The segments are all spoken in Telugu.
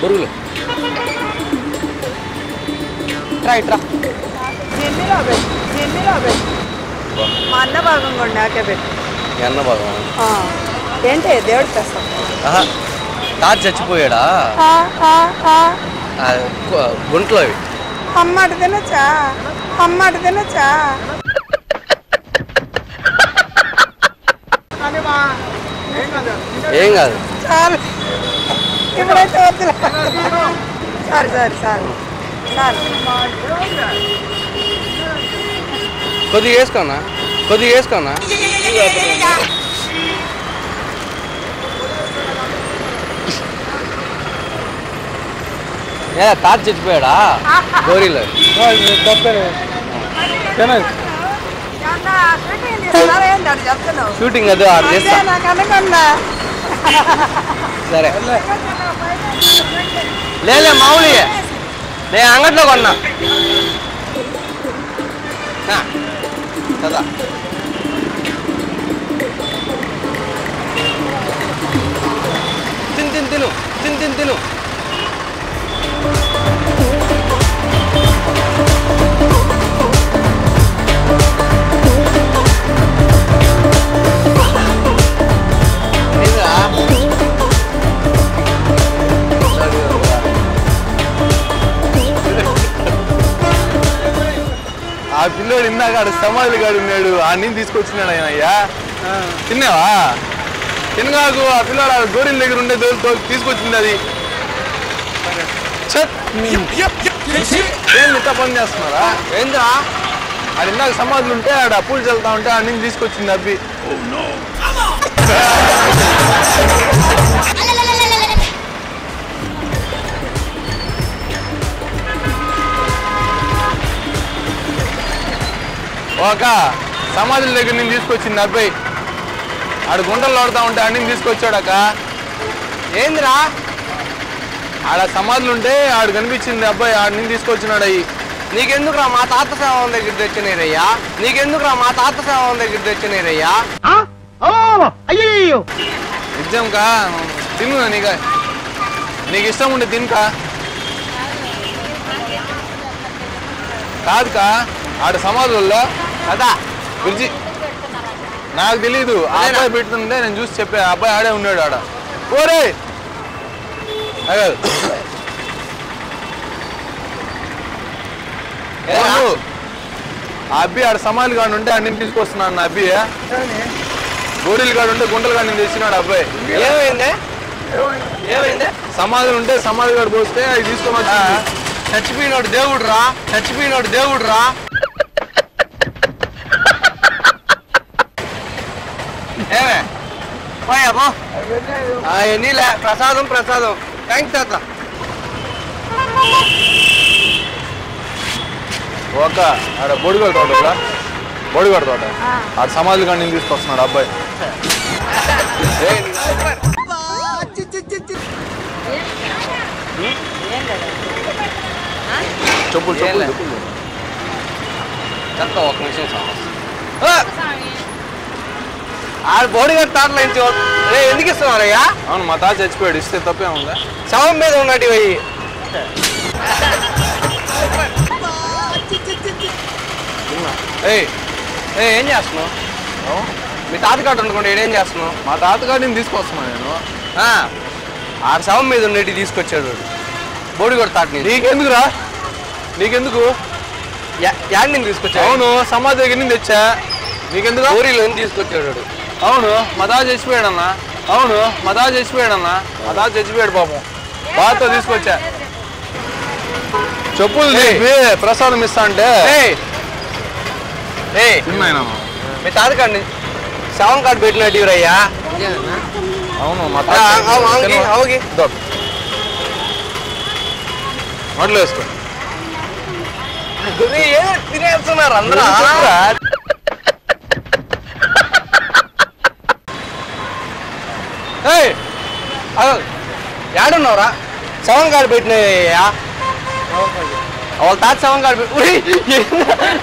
బొరుగులు ట్రా ఇట్రా మా అన్న భాగం కూడా నాకే పెట్టు. అన్న భాగం ఏంటి దేవుడు తెస్తాం. తాత చచ్చిపోయాడా గుంట్లో అవి అమ్మాట తినచ్చా అమ్మాట తినచ్చా ఏం కాదు చాలు ఇప్పుడైతే వద్దులే. సారీ సారీ సారీ సారీ కొద్దిగా వేసుకోనా కొద్దిగా వేసుకోనా ఏ తాత చచ్చిపోయాడా గోరీలో షూటింగ్ అది ఆడ చేస్తా సరే లేలే మామూలు నేను అంగట్లో కొన్నా కదా తిను తిను ఆ పిల్లోడు ఇందాక ఆడ సమాధులు గాడు ఉన్నాడు ఆ నీళ్ళు తీసుకొచ్చినాడు ఆయన అయ్యా తిన్నావా తినగాకు ఆ పిల్లోడు గోరీల దగ్గర ఉండే తీసుకొచ్చింది అది ఏం ఇంత పని చేస్తున్నారా ఏంద్రా ఆడ ఇందాక సమాధులు ఉంటే ఆడ పూలు చల్లుతా ఉంటే ఆ నీళ్ళు తీసుకొచ్చింది అబ్బి ఒక సమాధుల దగ్గర నుంచి తీసుకొచ్చింది అబ్బాయి ఆడ గుంటలు ఆడుతూ ఉంటే అన్ని తీసుకొచ్చాడక ఏందిరా ఆడ సమాధులు ఉంటే ఆడు కనిపించింది అబ్బాయి ఆడ నుంచి తీసుకొచ్చినాడు అయ్యి నీకెందుకురా మా తాత సేవం దగ్గర తెచ్చినారయ్యా నిజం కా తిను నీకు ఇష్టం ఉండే తినుకా కాదుకా ఆడ సమాధుల్లో కదా గురించి నాకు తెలీదు ఆ అబ్బాయి పెడుతుంటే నేను చూసి చెప్పే అబ్బాయి ఆడే ఉన్నాడు ఆడ ఓరే ఆ అబ్బి ఆడ సమాధులు కాడు ఉంటే అన్ని తీసుకొస్తున్నాను నా అబ్బి గోరీలు కాడు ఉంటే గుంటలు కాడు నేను తెచ్చినాడు అబ్బాయి ఏమైంది సమాధులు ఉంటే సమాధి కాడు పోస్తే అవి తీసుకోమని చచ్చిపోయినోడు దేవుడు రా ఏమే పోయాబో ఎన్నీలే ప్రసాదం థ్యాంక్స్ తాత ఒక ఆడ బొడిగడ తోట ఆడ సమాధులు కానీ నేను తీసుకొస్తున్నాడు అబ్బాయి చెప్పులు చెప్తా ఒక నిమిషం ఆడ బోడి గారి తాటలో ఎందుకు ఇస్తున్నారయ్యా అవును మా తాత చచ్చిపోయాడు ఇస్తే తప్పే ఉందా శవం మీద ఉన్నట్టు అయ్యి ఏం చేస్తున్నావు మీ తాతగాడు అనుకోండి ఏం చేస్తున్నావు మా తాతగాడిని తీసుకొస్తున్నాను నేను ఆడ శవం మీద ఉన్నట్టు తీసుకొచ్చాడు బోడి కూడా తాటని నీకెందుకు యాడ్ నేను తీసుకొచ్చాడు అవును సమాధి దగ్గర నుంచి తెచ్చా నీకెందుకు ఊరిలో తీసుకొచ్చాడు అవును మా తాత చచ్చిపోయాడన్నా మా తాత చచ్చిపోయాడు పాపం బాధతో తీసుకొచ్చా చెప్పులు ప్రసాదం ఇస్తా అంటే మీ తాతకాడిని శవం కార్డు పెట్టినట్టు ఇవరయ్యా అవును మా నోట్లో వేసుకో తినేస్తున్నారు అందరూ ఏడున్నావురా శవం కార్డు పెట్టినయ్యా వాళ్ళ తాత శవం కార్డు పెట్టి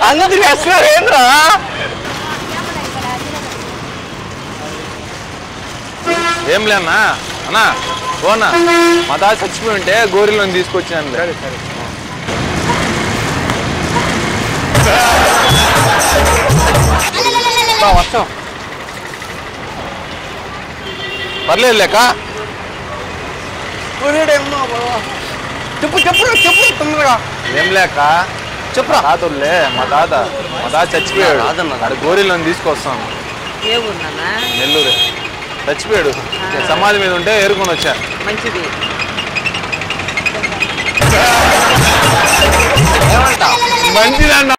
అందరూ తినేస్తున్నారు ఏంద్రా ఏం లేనా అన్నా ఓనా మా తాత చచ్చిపోయి ఉంటే గోరీలను తీసుకొచ్చాను. సరే సరే. వర్షం పర్లేదు లేక చెప్పు చెప్పు చెప్పు తొందరగా. ఏం లేక చెప్పురా. తాతలే మా తాత చచ్చిపోయాడు. రాదన్న. ఆడ గోరీలను తీసుకొస్తాను. ఏ ఊరున్నా? నెల్లూరు. చచ్చిపోయాడు. సమాధి మీద ఉంటే ఏరుకొని వచ్చా. మంచిది. ఏమంటా మంచిదన్న.